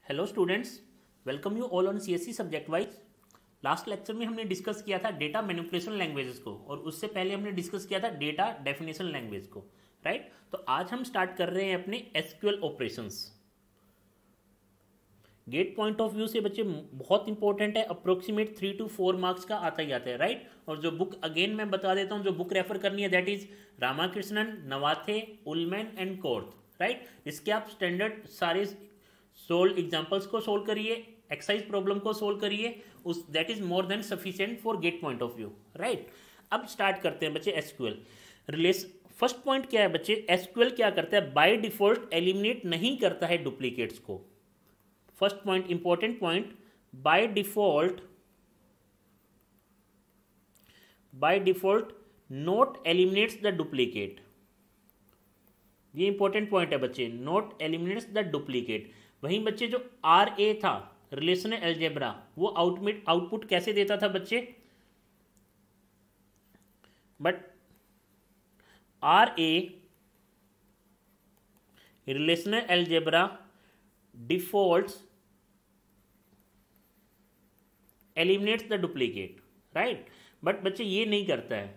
Hello students, welcome you all on CSC subject wise. Last lecture में हमने discuss किया था डेटा मैनिपुलेशन लैंग्वेजेस को और उससे पहले हमने डिस्कस किया था डेटा डेफिनेशन लैंग्वेज को, राइट। तो आज हम स्टार्ट कर रहे हैं अपने SQL operations. GATE point of view से बच्चे बहुत इंपॉर्टेंट है, अप्रोक्सीमेट 3 to 4 मार्क्स का आता ही आता है, राइट। और जो बुक अगेन मैं बता देता हूँ, जो बुक रेफर करनी है that is Ramakrishnan, Navathe, Ullman and Korth, right. इसके आप स्टैंडर्ड सारे सोल्व एग्जाम्पल्स को सोल्व करिए, एक्सरसाइज प्रॉब्लम को सोल्व करिए, उस that is more than sufficient for GATE point of view, right. अब स्टार्ट करते हैं बच्चे एसक्यूएल रिलेशन। फर्स्ट पॉइंट क्या है बच्चे, एसक्यूएल क्या करता है, बाय डिफॉल्ट एलिमिनेट नहीं करता है डुप्लीकेट्स को। First point, important point, by default not eliminates the duplicate. ये इंपॉर्टेंट पॉइंट है बच्चे, नॉट एलिमिनेट्स द डुप्लीकेट। वहीं बच्चे जो आर ए था रिलेशनल अलजेब्रा, वो आउटपुट कैसे देता था बच्चे, but our uh relational algebra defaults eliminates the duplicate, right. But बच्चे ये नहीं करता है,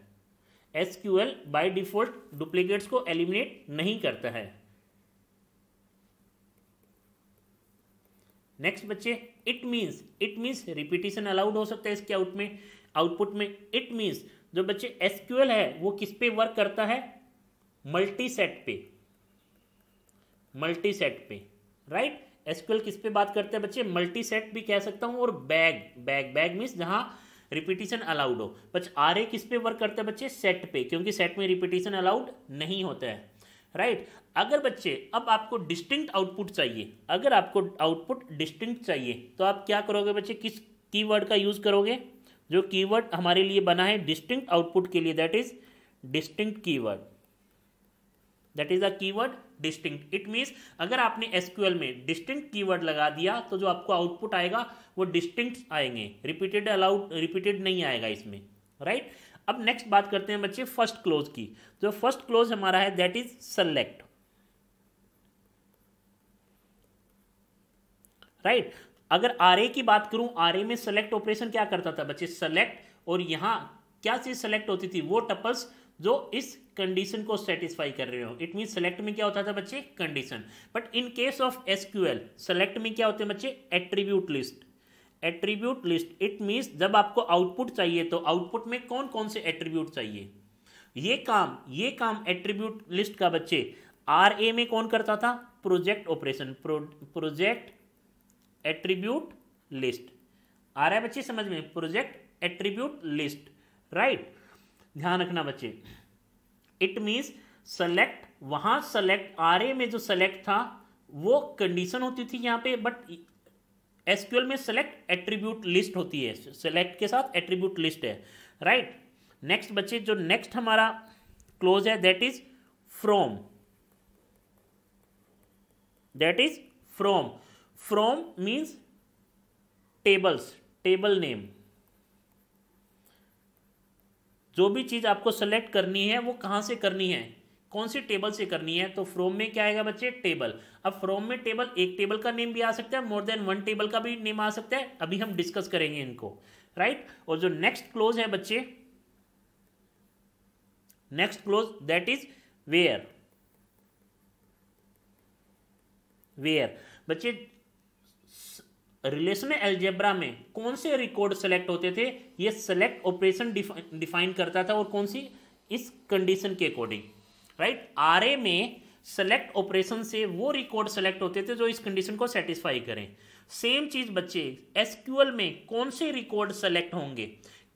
एसक्यूएल बाय डिफॉल्ट डुप्लीकेट्स को एलिमिनेट नहीं करता है। नेक्स्ट बच्चे, इट मीन्स रिपीटिशन अलाउड हो सकता है इसके आउटपुट में। इट मीन्स जो बच्चे एसक्यूएल है वो किस पे वर्क करता है, मल्टी सेट पे, राइट। एसक्यूएल किस पे बात करते हैं बच्चे, मल्टी सेट भी कह सकता हूं, और बैग मीन्स जहां रिपीटिशन अलाउड हो। बच्चे आर ए किस पे वर्क करता है बच्चे, सेट पे, क्योंकि सेट में रिपीटिशन अलाउड नहीं होता है, राइट। अगर बच्चे अब आपको डिस्टिंक्ट आउटपुट चाहिए, अगर आपको आउटपुट डिस्टिंक्ट चाहिए तो आप क्या करोगे बच्चे, किस कीवर्ड का यूज करोगे, जो कीवर्ड हमारे लिए बना है डिस्टिंक्ट आउटपुट के लिए, that is distinct keyword, that is a keyword distinct. It means अगर आपने एसक्यूएल में डिस्टिंक्ट कीवर्ड लगा दिया तो जो आपको आउटपुट आएगा वो डिस्टिंक्ट आएंगे, रिपीटेड नहीं आएगा इसमें, राइट। अब नेक्स्ट बात करते हैं बच्चे फर्स्ट क्लोज की। जो फर्स्ट क्लोज हमारा है दैट इज सेलेक्ट, राइट। अगर आरए की बात करूं, आरए में सेलेक्ट ऑपरेशन क्या करता था बच्चे, सेलेक्ट, और यहां क्या चीज सेलेक्ट होती थी, वो टपल्स जो इस कंडीशन को सेटिस्फाई कर रहे हो। इट मीन सेलेक्ट में क्या होता था बच्चे, condition. But in case of SQL select में क्या होते हैं बच्चे, एट्रीब्यूट लिस्ट। इट मीन्स जब आपको आउटपुट चाहिए तो आउटपुट में कौन कौन से एट्रीब्यूट चाहिए, ये काम एट्रीब्यूट लिस्ट का बच्चे आर ए में कौन करता था, project operation, project attribute list. आ रहा है बच्चे समझ में, प्रोजेक्ट एट्रीब्यूट लिस्ट, राइट। ध्यान रखना बच्चे, इट मीन्स सेलेक्ट, वहां सेलेक्ट आर ए में जो सेलेक्ट था वो कंडीशन होती थी यहां पे, बट एसक्यूएल में सेलेक्ट एट्रीब्यूट लिस्ट होती है, सेलेक्ट के साथ एट्रीब्यूट लिस्ट है, राइट। नेक्स्ट बच्चे, जो नेक्स्ट हमारा क्लोज है that is from means table name. जो भी चीज आपको सेलेक्ट करनी है वो कहां से करनी है, कौन सी टेबल से करनी है, तो फ्रॉम में क्या आएगा बच्चे, टेबल। अब फ्रॉम में टेबल, एक टेबल का नेम भी आ सकता है, मोर देन वन टेबल का भी नेम आ सकता है, अभी हम डिस्कस करेंगे इनको, राइट। और जो नेक्स्ट क्लोज है बच्चे, next clause that is where बच्चे रिलेशनल अलजेब्रा में कौन से रिकॉर्ड सेलेक्ट होते थे, ये सेलेक्ट ऑपरेशन डिफाइन करता था, और कौन सी, इस कंडीशन के अकॉर्डिंग, राइट। आरए में सेलेक्ट ऑपरेशन से वो रिकॉर्ड सेलेक्ट होते थे जो इस कंडीशन को सेटिस्फाई करें। सेम चीज बच्चे एसक्यूएल में कौन से रिकॉर्ड सेलेक्ट होंगे,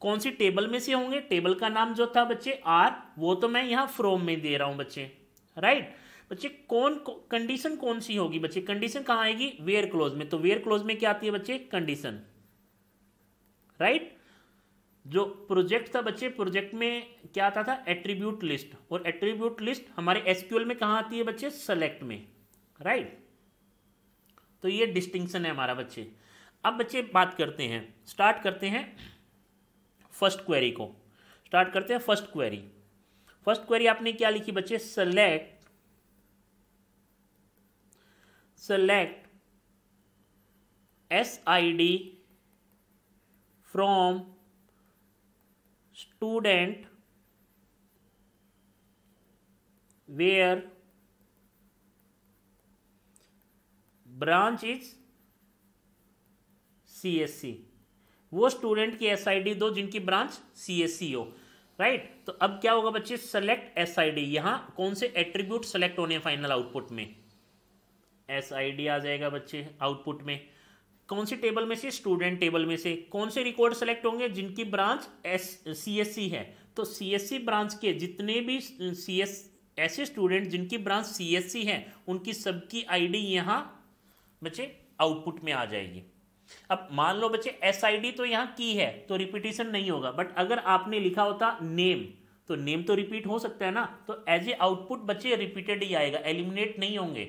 कौन सी टेबल में से होंगे, टेबल का नाम जो था बच्चे आर, वो तो मैं यहां फ्रॉम में दे रहा हूं बच्चे, राइट। बच्चे कंडीशन कौन सी होगी बच्चे, कंडीशन कहां आएगी, वेयर क्लोज में। तो वेयर क्लोज में क्या आती है बच्चे, कंडीशन, राइट। जो प्रोजेक्ट था बच्चे, प्रोजेक्ट में क्या आता था, एट्रीब्यूट लिस्ट, और एट्रीब्यूट लिस्ट हमारे एसक्यूएल में कहां आती है बच्चे, सेलेक्ट में, राइट। तो ये डिस्टिंक्शन है हमारा बच्चे। अब बच्चे बात करते हैं, स्टार्ट करते हैं फर्स्ट क्वेरी को, स्टार्ट करते हैं फर्स्ट क्वेरी आपने क्या लिखी बच्चे, select SID from student where branch is CSC। वो स्टूडेंट की SID दो जिनकी ब्रांच CSC हो, राइट। तो अब क्या होगा बच्चे, सेलेक्ट SID, यहां कौन से एट्रीब्यूट सेलेक्ट होने फाइनल आउटपुट में, SID आ जाएगा बच्चे आउटपुट में। कौन सी टेबल में से, स्टूडेंट टेबल में से। कौन से रिकॉर्ड सेलेक्ट होंगे, जिनकी ब्रांच CSC है। तो CSC ब्रांच के जितने भी ऐसे स्टूडेंट जिनकी ब्रांच CSC है, उनकी सबकी ID यहाँ बच्चे आउटपुट में आ जाएगी। अब मान लो बच्चे SID तो यहाँ की है तो रिपीटिशन नहीं होगा, बट अगर आपने लिखा होता नेम तो नेम तो रिपीट हो सकता है ना, तो एज ए आउटपुट बच्चे रिपीटेड ही आएगा, एलिमिनेट नहीं होंगे,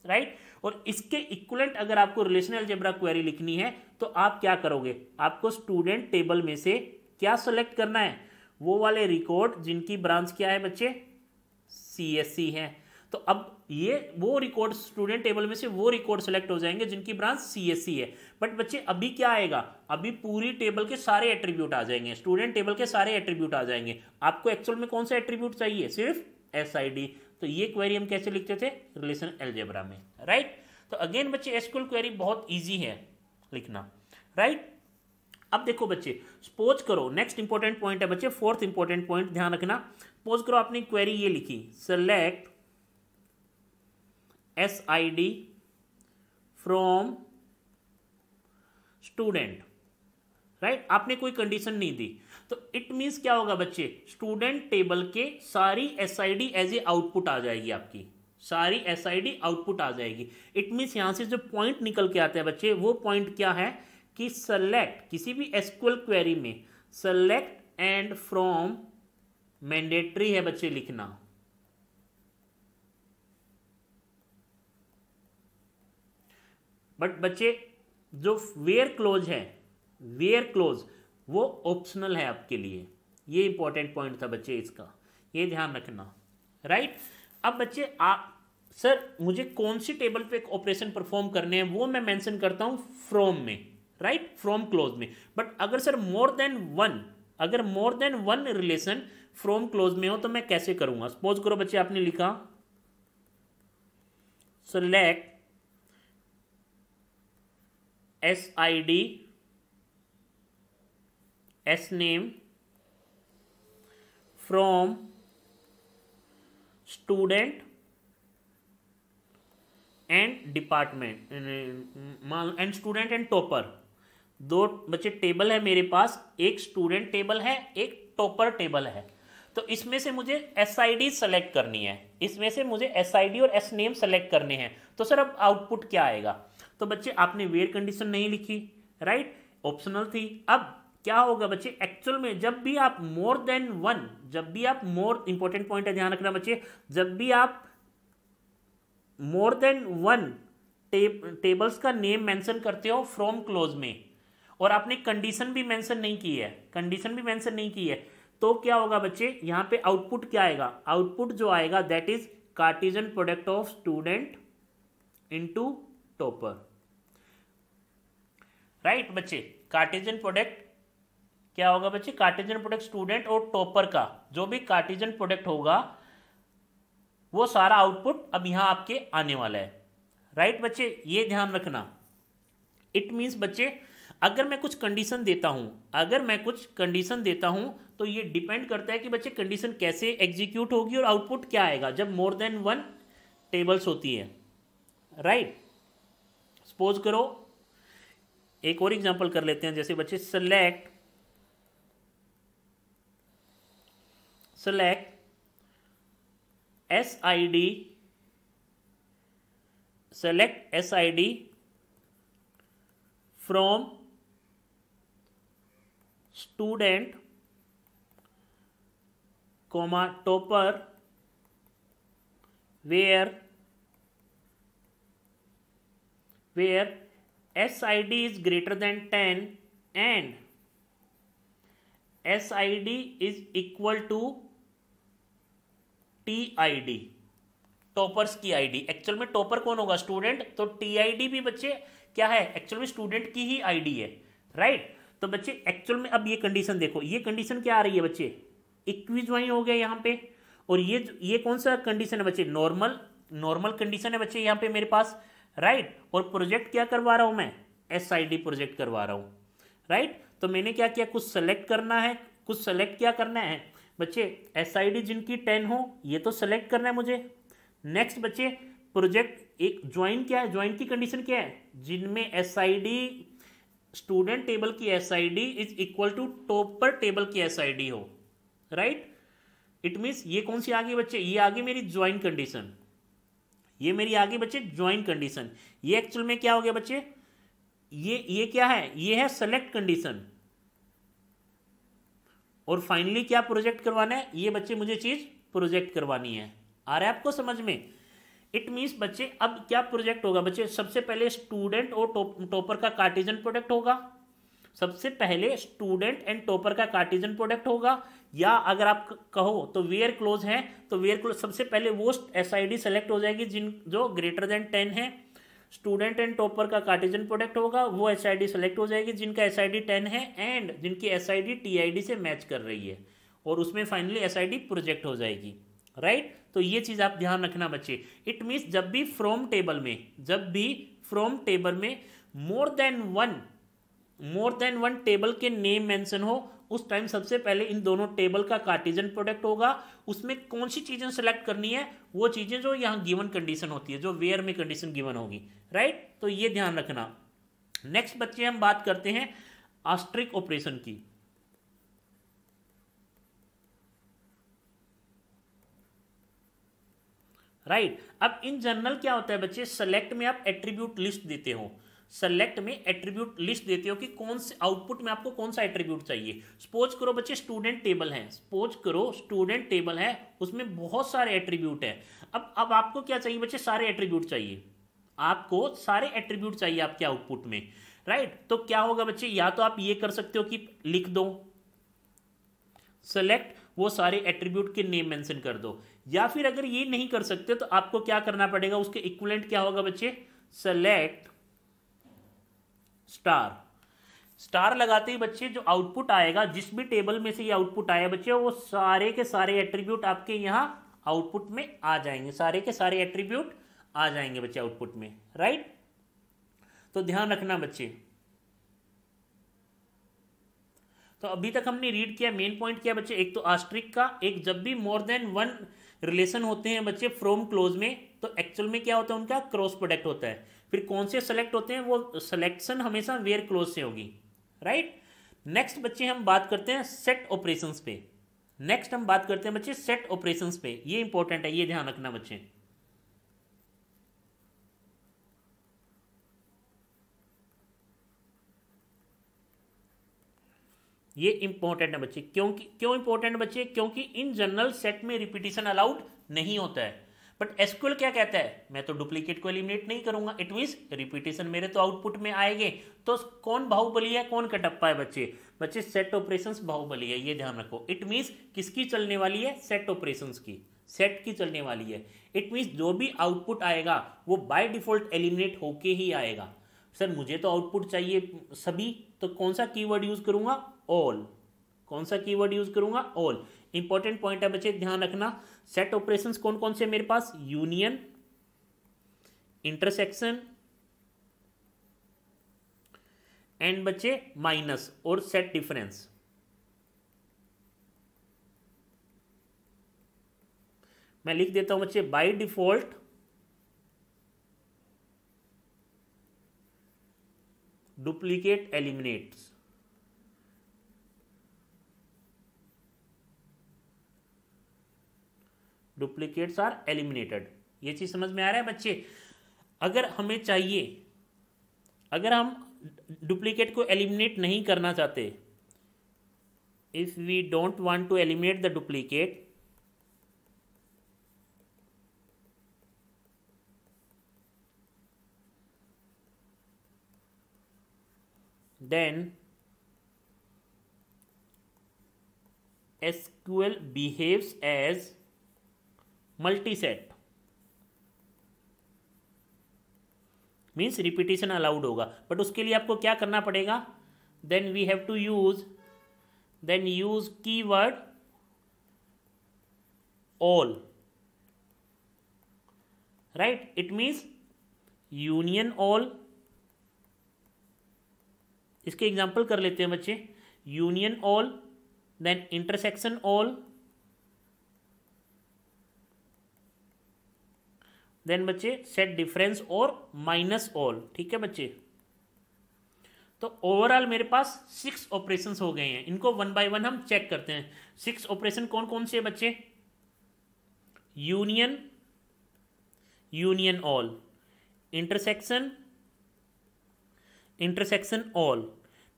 राइट। और इसके इक्विवेलेंट अगर आपको रिलेशनल अलजेब्रा क्वेरी लिखनी है तो आप क्या करोगे, आपको स्टूडेंट टेबल में से क्या सेलेक्ट करना है, वो वाले रिकॉर्ड जिनकी ब्रांच क्या है बच्चे, CSC है। तो अब ये वो रिकॉर्ड स्टूडेंट टेबल में से वो रिकॉर्ड सेलेक्ट हो जाएंगे जिनकी ब्रांच CSC है। बट बच्चे अभी क्या आएगा, अभी पूरी टेबल के सारे एट्रीब्यूट आ जाएंगे, स्टूडेंट टेबल के सारे एट्रीब्यूट आ जाएंगे। आपको एक्चुअल में कौन सा एट्रीब्यूट चाहिए, सिर्फ SID। तो ये क्वेरी हम कैसे लिखते थे, रिलेशनल अलजेब्रा में, राइट। तो अगेन बच्चे SQL क्वेरी बहुत ईजी है लिखना, राइट। अब देखो बच्चे, सपोज करो, नेक्स्ट इंपॉर्टेंट पॉइंट है बच्चे, फोर्थ इंपॉर्टेंट पॉइंट ध्यान रखना। सपोज करो आपने क्वेरी ये लिखी, select SID from student, right. आपने कोई कंडीशन नहीं दी, तो इट मीन्स क्या होगा बच्चे, स्टूडेंट टेबल के सारी SID एज ए आउटपुट आ जाएगी, आपकी सारी SID आउटपुट आ जाएगी। इट मीन्स यहां से जो पॉइंट निकल के आता है बच्चे, वो पॉइंट क्या है कि सेलेक्ट, किसी भी SQL क्वेरी में सेलेक्ट एंड फ्रॉम मैंडेटरी है बच्चे लिखना, बट बच्चे जो वेयर क्लोज है, वेयर क्लोज वो ऑप्शनल है आपके लिए। ये इंपॉर्टेंट पॉइंट था बच्चे इसका, ये ध्यान रखना, राइट। अब बच्चे आप, सर मुझे कौन सी टेबल पे ऑपरेशन परफॉर्म करने हैं वो मैं मेंशन करता हूं फ्रॉम में, राइट, फ्रॉम क्लोज में। बट अगर सर मोर देन वन, अगर more than one relation from close में हो तो मैं कैसे करूंगा। सपोज करो बच्चे आपने लिखा select SID SNAME from student and department and student and topper। दो बच्चे टेबल है मेरे पास, एक स्टूडेंट टेबल है, एक टॉपर टेबल है। तो इसमें से मुझे SID सेलेक्ट करनी है, इसमें से मुझे SID और SNAME सेलेक्ट करने हैं। तो सर अब आउटपुट क्या आएगा, तो बच्चे आपने वेयर कंडीशन नहीं लिखी, राइट, ऑप्शनल थी। अब क्या होगा बच्चे, एक्चुअल में जब भी आप मोर देन वन, जब भी आप मोर, इंपॉर्टेंट पॉइंट है ध्यान रखना बच्चे, जब भी आप मोर देन वन टेबल्स का नेम मेंशन करते हो फ्रॉम क्लोज में, और आपने कंडीशन भी मेंशन नहीं की है, कंडीशन भी मेंशन नहीं की है, तो क्या होगा बच्चे, यहां पे आउटपुट क्या आएगा, आउटपुट जो आएगा that is Cartesian product of student into topper, right बच्चे। कार्टेशियन प्रोडक्ट क्या होगा बच्चे, कार्टेशियन प्रोडक्ट स्टूडेंट और टॉपर का जो भी कार्टेशियन प्रोडक्ट होगा वो सारा आउटपुट अब यहां आपके आने वाला है, राइट बच्चे, ये ध्यान रखना। इट मींस बच्चे अगर मैं कुछ कंडीशन देता हूं, अगर मैं कुछ कंडीशन देता हूं तो ये डिपेंड करता है कि बच्चे कंडीशन कैसे एग्जीक्यूट होगी और आउटपुट क्या आएगा जब मोर देन वन टेबल्स होती है, राइट। सपोज करो एक और एग्जांपल कर लेते हैं, जैसे बच्चे select SID from student comma topper where SID is greater than 10 and SID is equal to TID, toppers की आईडी। एक्चुअल में टॉपर कौन होगा? स्टूडेंट। तो टीआईडी भी बच्चे क्या है? एक्चुअल में स्टूडेंट की ही आईडी है, राइट। तो बच्चे एक्चुअल में अब ये कंडीशन देखो, ये कंडीशन क्या आ रही है बच्चे? इक्विज्वाइन हो गया यहाँ पे। और ये कौन सा कंडीशन है बच्चे? नॉर्मल कंडीशन है बच्चे यहाँ पे मेरे पास, राइट। और प्रोजेक्ट क्या करवा रहा हूँ मैं? एसआईडी प्रोजेक्ट करवा रहा हूँ, राइट। तो मैंने क्या किया? कुछ सेलेक्ट करना है, कुछ सेलेक्ट क्या करना है बच्चे? एसआईडी जिनकी 10 हो ये तो सेलेक्ट करना है मुझे। नेक्स्ट बच्चे प्रोजेक्ट एक ज्वाइन क्या है? ज्वाइन की कंडीशन क्या है? जिनमें एसआईडी स्टूडेंट टेबल की SID is equal to topper table की एसआईडी हो, राइट। इट मीन्स ये कौन सी आ गई बच्चे? ये आ गई मेरी ज्वाइन कंडीशन। ये मेरी आ गई बच्चे ज्वाइन कंडीशन। ये एक्चुअल में क्या हो गया बच्चे? ये क्या है? ये है सेलेक्ट कंडीशन। और फाइनली क्या प्रोजेक्ट करवाना है? ये बच्चे मुझे चीज प्रोजेक्ट करवानी है। आ रहा है आपको समझ में? इट मीन्स बच्चे अब क्या प्रोजेक्ट होगा बच्चे? सबसे पहले स्टूडेंट और टॉपर का कार्टेशियन प्रोडक्ट होगा। सबसे पहले स्टूडेंट एंड टॉपर का कार्टेशियन प्रोडक्ट होगा, या अगर आप कहो तो वेयर क्लोज है तो वेयर क्लोज सबसे पहले वो एसआईडी सेलेक्ट हो जाएगी जो ग्रेटर देन 10 है। स्टूडेंट एंड टॉपर का कार्टेशियन प्रोडक्ट होगा, वो एसआईडी सेलेक्ट हो जाएगी जिनका एसआईडी 10 है एंड जिनकी एसआईडी टीआईडी से मैच कर रही है, और उसमें फाइनली एसआईडी प्रोजेक्ट हो जाएगी, राइट। तो ये चीज आप ध्यान रखना बच्चे। इट मीन्स जब भी फ्रॉम टेबल में मोर देन वन टेबल के नेम मेंशन हो, उस टाइम सबसे पहले इन दोनों टेबल का कार्टेशियन प्रोडक्ट होगा। उसमें कौन सी चीजें सेलेक्ट करनी है? वो चीजें जो यहाँ गिवन कंडीशन होती है, जो वेयर में कंडीशन गिवन होगी, राइट। तो ये ध्यान रखना। नेक्स्ट बच्चे हम बात करते हैं आस्ट्रिक ऑपरेशन की, राइट। अब इन जनरल क्या होता है बच्चे? सेलेक्ट में आप एट्रीब्यूट लिस्ट देते हो, सेलेक्ट में एट्रीब्यूट लिस्ट देते हो कि कौन से आउटपुट में आपको कौन सा एट्रीब्यूट चाहिए। सपोज करो बच्चे स्टूडेंट टेबल है, उसमें बहुत सारे एट्रीब्यूट है। अब आपको क्या चाहिए बच्चे? सारे एट्रीब्यूट चाहिए, आपको सारे एट्रीब्यूट चाहिए आपके आउटपुट में, राइट। तो क्या होगा बच्चे? या तो आप ये कर सकते हो कि लिख दो सेलेक्ट, वो सारे एट्रीब्यूट के नेम मेंशन कर दो, या फिर अगर ये नहीं कर सकते तो आपको क्या करना पड़ेगा? उसके इक्विवेलेंट क्या होगा बच्चे? सेलेक्ट स्टार लगाते ही बच्चे जो आउटपुट आएगा, जिस भी टेबल में से ये आउटपुट आया बच्चे, वो सारे के सारे एट्रीब्यूट आपके यहां आउटपुट में आ जाएंगे, सारे के सारे एट्रीब्यूट आ जाएंगे बच्चे आउटपुट में, राइट। तो ध्यान रखना बच्चे। तो अभी तक हमने रीड किया, मेन पॉइंट किया बच्चे, एक तो आस्ट्रिक का, एक जब भी मोर देन वन रिलेशन होते हैं बच्चे फ्रॉम क्लोज में, तो एक्चुअल में क्या होता है? उनका क्रॉस प्रोडक्ट होता है। फिर कौन से सेलेक्ट होते हैं? वो सिलेक्शन हमेशा वेयर क्लोज से होगी, राइट। नेक्स्ट बच्चे हम बात करते हैं सेट ऑपरेशंस पे। ये इंपॉर्टेंट है, ये ध्यान रखना बच्चे। ये इंपॉर्टेंट है बच्चे। क्यों इंपॉर्टेंट है बच्चे? क्योंकि इन जनरल सेट में रिपीटिशन अलाउड नहीं होता है, बट एसक्यूएल क्या कहता है? मैं तो डुप्लीकेट को एलिमिनेट नहीं करूंगा। इट मींस रिपीटिशन मेरे तो आउटपुट में आएंगे। तो कौन बाहुबली है, कौन कटप्पा है बच्चे सेट ऑपरेशंस बाहुबली है, ये ध्यान रखो। इट मींस किसकी चलने वाली है? सेट ऑपरेशंस की, सेट की चलने वाली है। इट मींस जो भी आउटपुट आएगा वो बाय डिफॉल्ट एलिमिनेट होके ही आएगा। सर मुझे तो आउटपुट चाहिए सभी, तो कौन सा कीवर्ड यूज करूंगा? ऑल। कौन सा कीवर्ड यूज करूंगा? ऑल। इंपॉर्टेंट पॉइंट है बच्चे, ध्यान रखना। सेट ऑपरेशंस कौन कौन से मेरे पास? यूनियन, इंटरसेक्शन एंड बच्चे माइनस और सेट डिफरेंस। मैं लिख देता हूं बच्चे, by default duplicate eliminates. Duplicates are eliminated. ये चीज समझ में आ रहा है बच्चे? अगर हमें चाहिए, अगर हम डुप्लीकेट को एलिमिनेट नहीं करना चाहते, if we don't want to eliminate the duplicate, then SQL behaves as multiset। Means repetition allowed होगा, बट उसके लिए आपको क्या करना पड़ेगा, then we have to use keyword all, right? It means union all. इसके एग्जाम्पल कर लेते हैं बच्चे, union all, then intersection all, then बच्चे सेट डिफरेंस और माइनस ऑल। ठीक है बच्चे, तो ओवरऑल मेरे पास 6 ऑपरेशंस हो गए हैं। इनको वन बाय वन हम चेक करते हैं। 6 ऑपरेशन कौन कौन से बच्चे, union, union all, intersection, intersection all,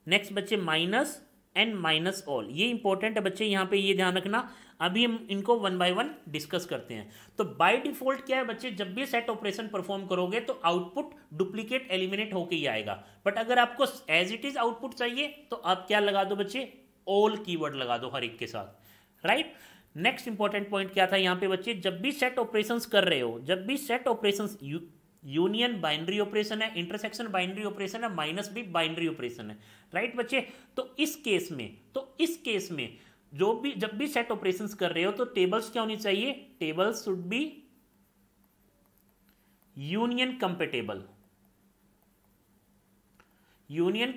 next बच्चे माइनस एंड माइनस ऑल। ये इंपॉर्टेंट है बच्चे, यहाँ पे ये ध्यान रखना। अभी हम इनको वन बाय वन डिस्कस करते हैं। तो बाय डिफॉल्ट क्या है बच्चे, जब भी सेट ऑपरेशन परफॉर्म करोगे तो आउटपुट डुप्लीकेट एलिमिनेट होके ही आएगा। बट अगर आपको एज इट इज आउटपुट चाहिए तो आप क्या लगा दो बच्चे, ऑल कीवर्ड लगा दो हर एक के साथ, राइट। नेक्स्ट इंपॉर्टेंट पॉइंट क्या था यहाँ पे बच्चे, जब भी सेट ऑपरेशंस कर रहे हो, जब भी set operations, union binary operation है, इंटरसेक्शन बाइनरी ऑपरेशन है, माइनस भी बाइनरी ऑपरेशन है, राइट बच्चे। तो इस केस में जब भी सेट ऑपरेशंस कर रहे हो तो टेबल्स क्या होनी चाहिए, tables should be union compatible. Union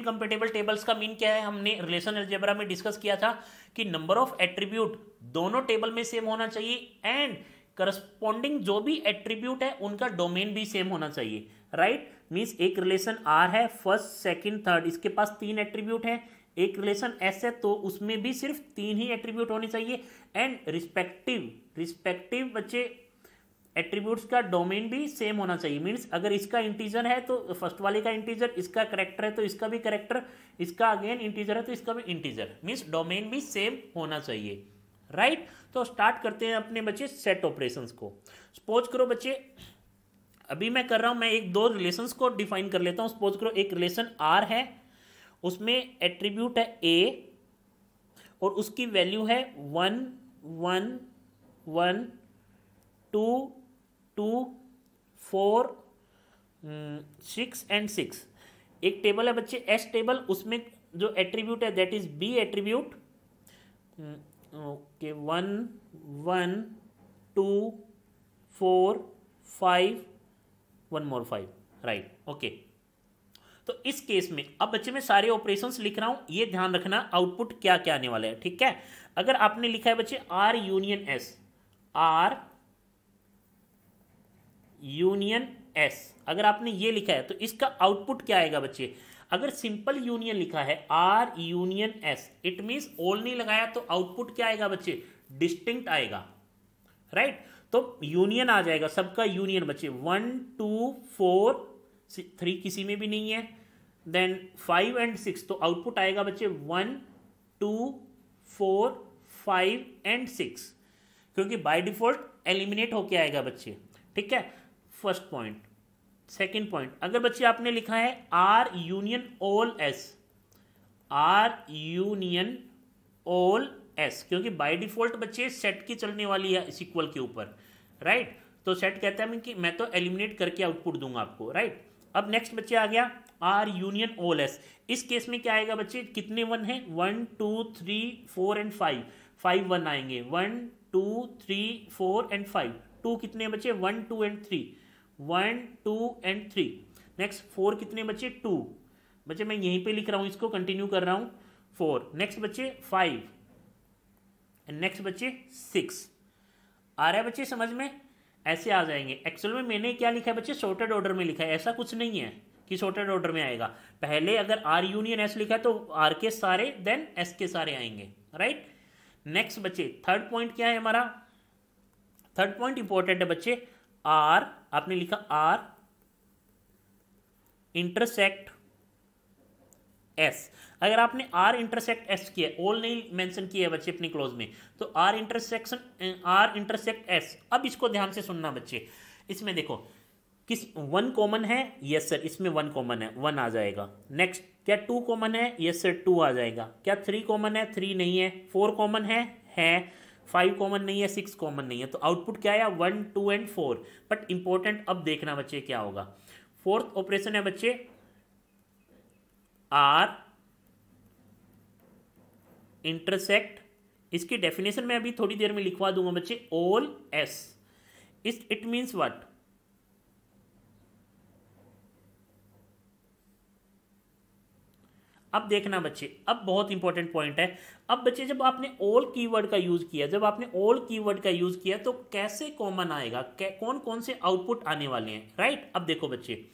compatible tables का मीन क्या है, हमने रिलेशन अलजेब्रा में डिस्कस किया था कि नंबर ऑफ एट्रीब्यूट दोनों टेबल में सेम होना चाहिए एंड करस्पॉन्डिंग जो भी एट्रीब्यूट है उनका डोमेन भी सेम होना चाहिए, राइट। मींस एक रिलेशन आर है, फर्स्ट सेकंड थर्ड, इसके पास 3 एट्रीब्यूट है। एक रिलेशन एस है तो उसमें भी सिर्फ 3 ही एट्रीब्यूट होने चाहिए एंड रिस्पेक्टिव बच्चे एट्रीब्यूट्स का डोमेन भी सेम होना चाहिए। मींस अगर इसका इंटीजर है तो फर्स्ट वाले का इंटीजर, इसका करेक्टर है तो इसका भी करेक्टर, इसका अगेन इंटीजर है तो इसका भी इंटीजर। मींस डोमेन भी सेम होना चाहिए, राइट। तो स्टार्ट करते हैं अपने बच्चे सेट ऑपरेशंस को। सपोज करो बच्चे, अभी मैं कर रहा हूं, मैं एक दो रिलेशंस को डिफाइन कर लेता हूं। सपोज करो एक रिलेशन आर है, उसमें एट्रीब्यूट है ए और उसकी वैल्यू है 1 1 1 2 2 4 6 एंड 6। एक टेबल है बच्चे एस टेबल, उसमें जो एट्रीब्यूट है that is B attribute. Okay, 1 1 2 4 5 1 more 5, right. Okay, तो इस केस में अब बच्चे मैं सारे ऑपरेशंस लिख रहा हूं, ये ध्यान रखना आउटपुट क्या क्या आने वाला है, ठीक है। अगर आपने लिखा है बच्चे R union S, R union S, अगर आपने ये लिखा है तो इसका आउटपुट क्या आएगा बच्चे। अगर सिंपल यूनियन लिखा है R union S, it means all नहीं लगाया तो आउटपुट क्या आएगा बच्चे, डिस्टिंक्ट आएगा, राइट। तो यूनियन आ जाएगा, सबका यूनियन बच्चे 1 2 4 3 किसी में भी नहीं है, देन 5 एंड 6, तो आउटपुट आएगा बच्चे 1 2 4 5 एंड 6, क्योंकि बाय डिफॉल्ट एलिमिनेट होके आएगा बच्चे, ठीक है। First point. सेकंड पॉइंट, अगर बच्चे आपने लिखा है R union all S, R union all S, क्योंकि बाय डिफॉल्ट बच्चे सेट की चलने वाली है इक्वल के ऊपर, राइट। तो सेट कहता है कि मैं तो एलिमिनेट करके आउटपुट दूंगा आपको, राइट। अब नेक्स्ट बच्चे आ गया आर यूनियन ऑल एस। इस केस में क्या आएगा बच्चे, कितने 1 है, 1 2 3 4 एंड 5, 5 1 आएंगे, 1 2 3 4 एंड 5, 2 कितने बच्चे, 1 2 एंड 3, 1 2 एंड 3। नेक्स्ट 4 कितने बच्चे, 2 बच्चे, मैं यहीं पे लिख रहा हूं, इसको कंटिन्यू कर रहा हूं, 4। नेक्स्ट बच्चे 5 एंड नेक्स्ट बच्चे 6। आ रहा है बच्चे समझ में, ऐसे आ जाएंगे। एक्चुअल में मैंने क्या लिखा है बच्चे, सॉर्टेड ऑर्डर में लिखा है, ऐसा कुछ नहीं है कि सॉर्टेड ऑर्डर में आएगा। पहले अगर आर यूनियन एस लिखा है तो आर के सारे देन एस के सारे आएंगे, राइट। नेक्स्ट बच्चे थर्ड पॉइंट क्या है हमारा, थर्ड पॉइंट इंपॉर्टेंट है बच्चे, आर आपने लिखा आर इंटरसेक्ट एस। अगर आपने आर इंटरसेक्ट एस किया, ऑल नहीं मेंशन किया है बच्चे अपनी क्लोज में, तो आर इंटरसेक्ट एस। अब इसको ध्यान से सुनना बच्चे, इसमें देखो किस 1 कॉमन है, यस सर, इसमें 1 कॉमन है, 1 आ जाएगा। नेक्स्ट क्या 2 कॉमन है, यस सर, 2 आ जाएगा। क्या 3 कॉमन है, 3 नहीं है। 4 कॉमन है, 5 कॉमन नहीं है, 6 कॉमन नहीं है, तो आउटपुट क्या आया 1 2 एंड 4। बट इंपॉर्टेंट अब देखना बच्चे क्या होगा, फोर्थ ऑपरेशन है बच्चे आर इंटरसेक्ट, इसकी डेफिनेशन मैं अभी थोड़ी देर में लिखवा दूंगा बच्चे, all S. It means what, अब देखना बच्चे, अब बहुत इंपॉर्टेंट पॉइंट है। अब बच्चे जब आपने ऑल कीवर्ड का यूज किया, जब आपने ऑल कीवर्ड का यूज किया तो कैसे कॉमन आएगा, कौन कौन से आउटपुट आने वाले हैं, राइट। अब देखो बच्चे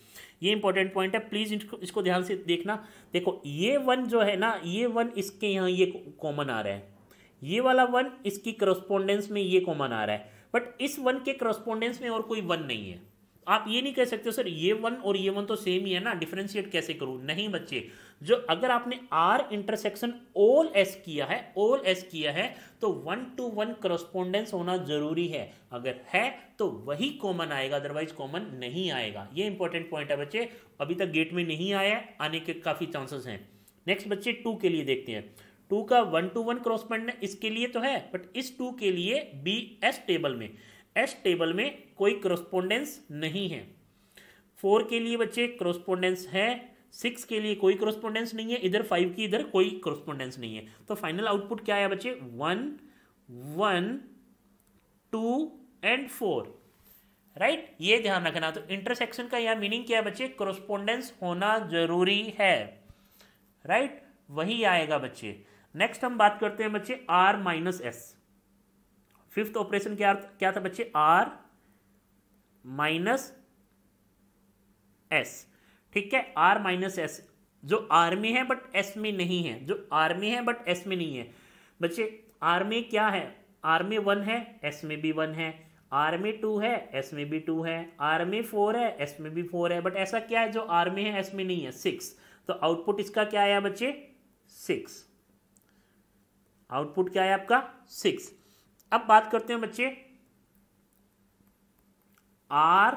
ये इंपॉर्टेंट पॉइंट है, प्लीज इसको ध्यान से देखना। देखो ये 1 जो है ना, ये 1 इसके यहाँ ये कॉमन आ रहा है, ये वाला 1 इसकी करस्पॉन्डेंस में ये कॉमन आ रहा है, बट इस 1 के करस्पॉन्डेंस में और कोई 1 नहीं है। आप ये नहीं कह सकते सर ये 1 और ये 1 तो सेम ही है ना, डिफरेंशिएट कैसे करूं, नहीं बच्चे। जो अगर आपने आर इंटरसेक्शन ऑल एस किया है, ऑल एस किया है, तो 1 to 1 करस्पॉन्डेंस होना जरूरी है, अगर है तो वही कॉमन आएगा, अदरवाइज कॉमन नहीं आएगा। ये इंपॉर्टेंट पॉइंट है बच्चे, अभी तक गेट में नहीं आया है, आने के काफी चांसेस हैं। नेक्स्ट बच्चे 2 के लिए देखते हैं, 2 का 1 to 1 करस्पॉन्डेंस इसके लिए तो है, बट इस 2 के लिए बी एस टेबल में, एस टेबल में कोई करस्पॉन्डेंस नहीं है। 4 के लिए बच्चे करस्पॉन्डेंस है, 6 के लिए कोई करस्पॉन्डेंस नहीं है, इधर 5 की इधर कोई करस्पॉन्डेंस नहीं है। तो फाइनल आउटपुट क्या आया बच्चे 1 1 2 एंड 4, राइट। ये ध्यान रखना। तो इंटरसेक्शन का यह मीनिंग क्या है बच्चे, करस्पॉन्डेंस होना जरूरी है, राइट, वही आएगा बच्चे। नेक्स्ट हम बात करते हैं बच्चे R minus S. Fifth operation क्या था बच्चे, आर माइनस एस, ठीक है। आर माइनस एस जो आर में है बट एस में नहीं है, जो आर में है बट एस में नहीं है बच्चे। आर में क्या है, आर में 1 है, एस में भी 1 है, आर में 2 है, एस में भी 2 है, आर में 4 है, एस में भी 4 है, बट ऐसा क्या है जो आर में है एस में नहीं है, 6। तो आउटपुट इसका क्या आया बच्चे 6, आउटपुट क्या है आपका 6। अब बात करते हैं बच्चे R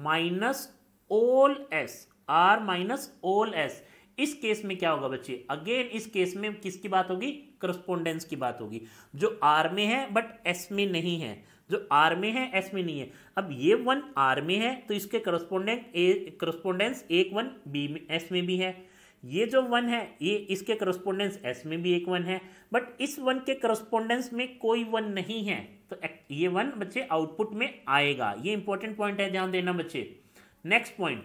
minus all S, R minus all S. इस केस में क्या होगा बच्चे, अगेन इस केस में किसकी बात होगी, करस्पॉन्डेंस की बात होगी, जो आर में है बट एस में नहीं है, जो आर में है एस में नहीं है। अब ये 1 आर में है तो इसके करस्पॉन्डेंस एक 1 बी में एस में भी है, ये जो 1 है ये इसके करस्पॉन्डेंस एस में भी एक 1 है, बट इस 1 के करस्पॉन्डेंस में कोई 1 नहीं है, तो ये 1 बच्चे आउटपुट में आएगा। ये इंपॉर्टेंट पॉइंट है, ध्यान देना बच्चे। नेक्स्ट पॉइंट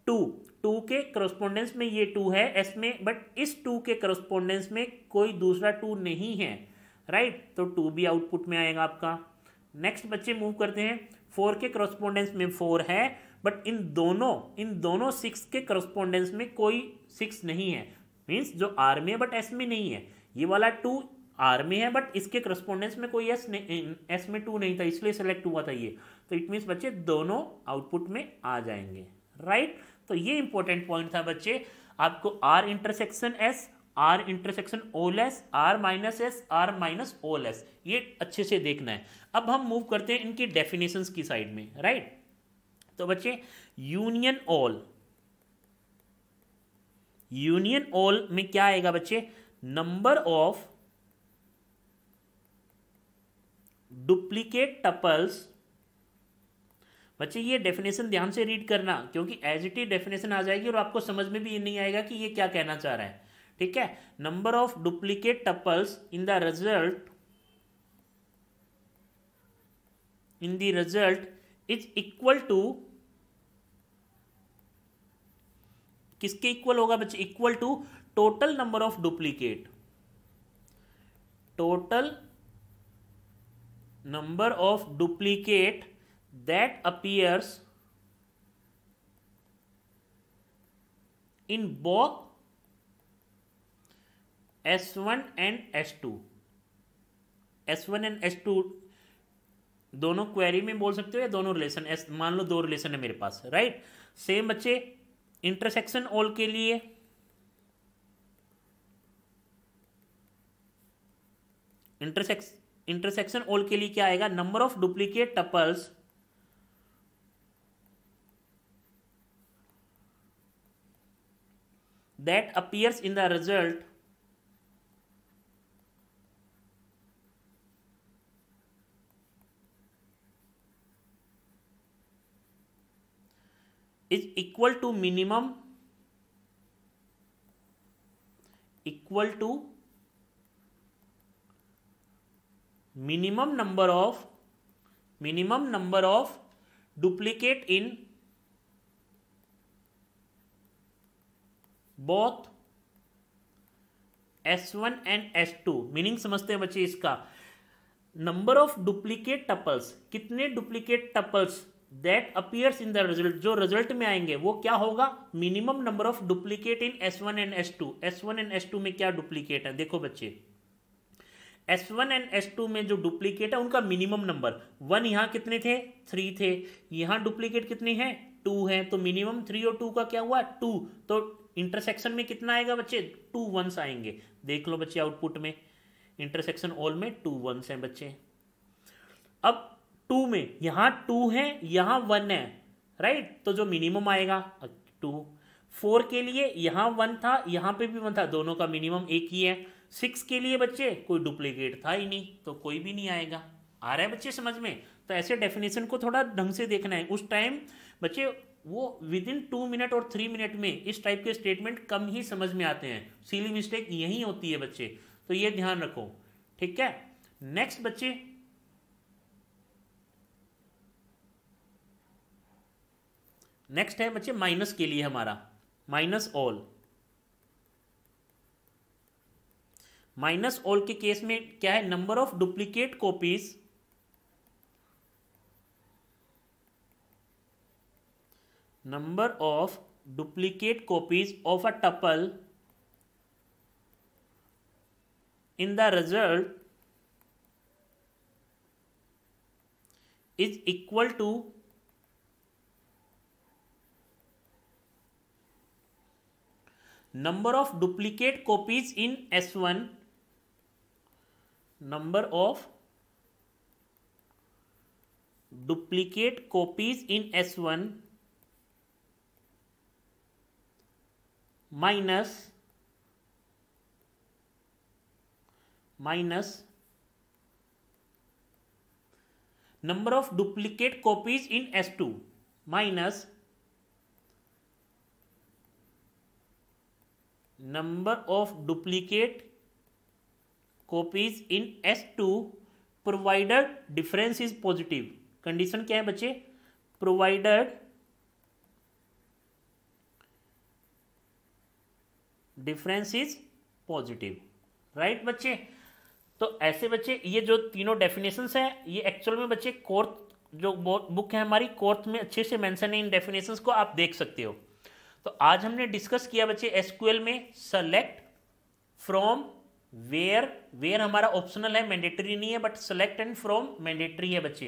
2 के करस्पॉन्डेंस में ये 2 है एस में, बट इस 2 के करस्पॉन्डेंस में कोई दूसरा 2 नहीं है, राइट, तो 2 भी आउटपुट में आएगा आपका। नेक्स्ट बच्चे मूव करते हैं, 4 के करस्पॉन्डेंस में 4 है, बट इन दोनों 6 के करस्पॉन्डेंस में कोई 6 नहीं है, मीन्स जो आर में है बट एस में नहीं है। ये वाला 2 आर में है बट इसके करस्पॉन्डेंस में कोई एस में 2 नहीं था, इसलिए सेलेक्ट हुआ था ये। तो इट मीन्स बच्चे दोनों आउटपुट में आ जाएंगे, राइट। तो ये इंपॉर्टेंट पॉइंट था बच्चे, आपको R intersection S, R intersection all S, R minus S, R minus all S, ये अच्छे से देखना है। अब हम मूव करते हैं इनकी डेफिनेशंस की साइड में, राइट। तो बच्चे यूनियन ऑल में क्या आएगा बच्चे, नंबर ऑफ डुप्लीकेट टपल्स। बच्चे ये डेफिनेशन ध्यान से रीड करना, क्योंकि एज इट इज डेफिनेशन आ जाएगी और आपको समझ में भी ये नहीं आएगा कि ये क्या कहना चाह रहा है, ठीक है। Number of duplicate tuples in the result is equal to, किसके इक्वल होगा बच्चे, equal to total number of duplicate, total number of duplicate that appears in both S1 and S2। S1 and S2 दोनों क्वेरी में बोल सकते हो या दोनों रिलेशन, मान लो 2 रिलेशन है मेरे पास, राइट। सेम बच्चे इंटरसेक्शन ऑल के लिए, इंटरसेक्शन ऑल के लिए क्या आएगा, number of duplicate tuples that appears in the result is equal to minimum number of duplicate in both S1 and S2। Meaning समझते हैं बच्चे इसका। नंबर ऑफ डुप्लीकेट टपल्स, कितने duplicate tuples that appears in the result, जो result में आएंगे वो क्या होगा, minimum number of duplicate in S1 and S2। S1 and S2 में क्या डुप्लीकेट है, देखो बच्चे S1 एंड S2 में जो डुप्लीकेट है उनका मिनिमम नंबर 1, यहाँ कितने थे 3 थे, यहाँ डुप्लीकेट कितने हैं 2 हैं, तो मिनिमम 3 और 2 का क्या हुआ 2, तो इंटरसेक्शन में कितना आएगा बच्चे 2 1s आएंगे। देख लो बच्चे आउटपुट में इंटरसेक्शन ऑल में 2 1s हैं बच्चे। अब 2 में यहाँ 2 है यहाँ 1 है, राइट, तो जो मिनिमम आएगा 2। 4 के लिए यहाँ 1 था यहाँ पे भी 1 था, दोनों का मिनिमम एक ही है। 6 के लिए बच्चे कोई डुप्लीकेट था ही नहीं, तो कोई भी नहीं आएगा। आ रहा है बच्चे समझ में। तो ऐसे डेफिनेशन को थोड़ा ढंग से देखना है। उस टाइम बच्चे वो विद इन 2 मिनट और 3 मिनट में इस टाइप के स्टेटमेंट कम ही समझ में आते हैं। सिली मिस्टेक यही होती है बच्चे, तो ये ध्यान रखो, ठीक है। नेक्स्ट बच्चे, नेक्स्ट है बच्चे माइनस के लिए हमारा माइनस ऑल। माइनस ऑल के केस में क्या है, number of duplicate copies of a tuple in the result is equal to number of duplicate copies in S1, number of duplicate copies in S1 minus number of duplicate copies in S2 minus number of duplicate copies in S2 provided difference is positive। Condition क्या है बच्चे, provided difference is positive, right बच्चे। तो ऐसे बच्चे ये जो तीनों डेफिनेशंस हैं ये एक्चुअल में बच्चे कोर्थ जो बुक है हमारी कोर्थ में अच्छे से मेंशन है, इन डेफिनेशंस को आप देख सकते हो। तो आज हमने डिस्कस किया बच्चे एसक्यूएल में सेलेक्ट फ्रॉम वेयर, वेयर हमारा ऑप्शनल है मैंडेटरी नहीं है, but select and from mandatory है बच्चे।